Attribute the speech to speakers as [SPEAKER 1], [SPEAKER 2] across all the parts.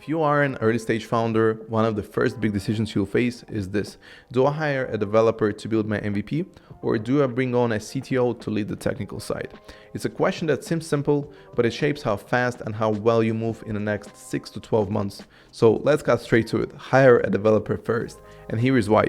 [SPEAKER 1] If you are an early stage founder, one of the first big decisions you'll face is this. Do I hire a developer to build my MVP, or do I bring on a CTO to lead the technical side? It's a question that seems simple, but it shapes how fast and how well you move in the next 6 to 12 months. So let's get straight to it. Hire a developer first. And here is why.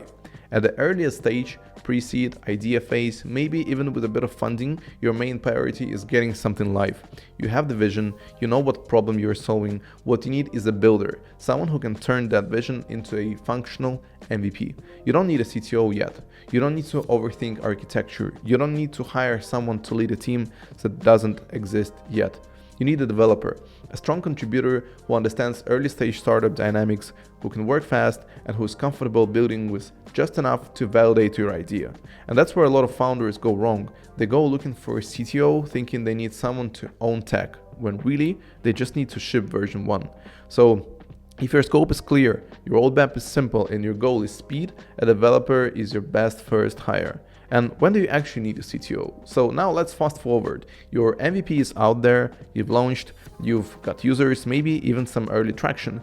[SPEAKER 1] At the earliest stage, pre-seed, idea phase, maybe even with a bit of funding, your main priority is getting something live. You have the vision, you know what problem you're solving, what you need is a builder, someone who can turn that vision into a functional MVP. You don't need a CTO yet. You don't need to overthink architecture. You don't need to hire someone to lead a team that doesn't exist yet. You need a developer, a strong contributor who understands early stage startup dynamics, who can work fast, and who is comfortable building with just enough to validate your idea. And that's where a lot of founders go wrong. They go looking for a CTO thinking they need someone to own tech, when really they just need to ship version 1. So if your scope is clear, your roadmap is simple, and your goal is speed, a developer is your best first hire. And when do you actually need a CTO? So now let's fast forward. Your MVP is out there, you've launched, you've got users, maybe even some early traction.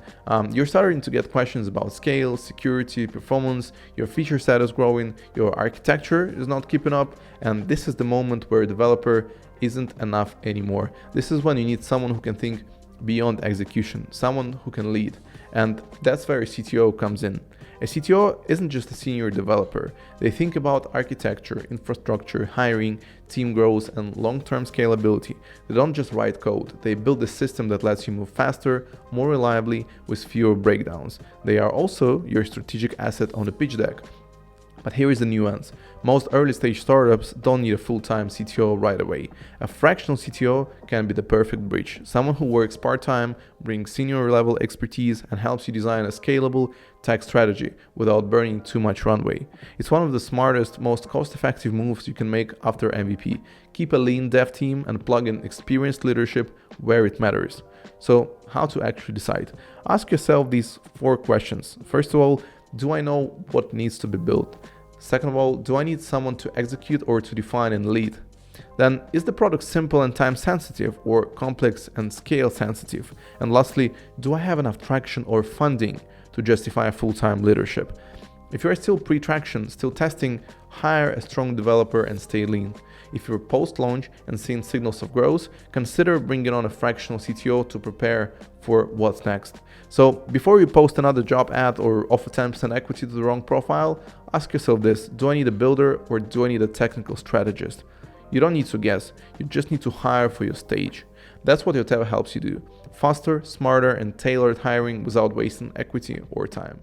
[SPEAKER 1] You're starting to get questions about scale, security, performance, your feature set is growing, your architecture is not keeping up, and this is the moment where a developer isn't enough anymore. This is when you need someone who can think beyond execution, someone who can lead. And that's where a CTO comes in. A CTO isn't just a senior developer. They think about architecture, infrastructure, hiring, team growth, and long-term scalability. They don't just write code. They build a system that lets you move faster, more reliably, with fewer breakdowns. They are also your strategic asset on the pitch deck. But here is the nuance. Most early stage startups don't need a full-time CTO right away. A fractional CTO can be the perfect bridge. Someone who works part-time, brings senior level expertise, and helps you design a scalable tech strategy without burning too much runway. It's one of the smartest, most cost-effective moves you can make after MVP. Keep a lean dev team and plug in experienced leadership where it matters. So how to actually decide? Ask yourself these 4 questions. First of all, do I know what needs to be built? Second of all, do I need someone to execute or to define and lead? Then, is the product simple and time sensitive, or complex and scale sensitive? And lastly, do I have enough traction or funding to justify a full-time leadership? If you're still pre-traction, still testing, hire a strong developer and stay lean. If you're post-launch and seeing signals of growth, consider bringing on a fractional CTO to prepare for what's next. So before you post another job ad or offer 10% equity to the wrong profile, ask yourself this: do I need a builder or do I need a technical strategist? You don't need to guess, you just need to hire for your stage. That's what Yoteva helps you do. Faster, smarter, and tailored hiring without wasting equity or time.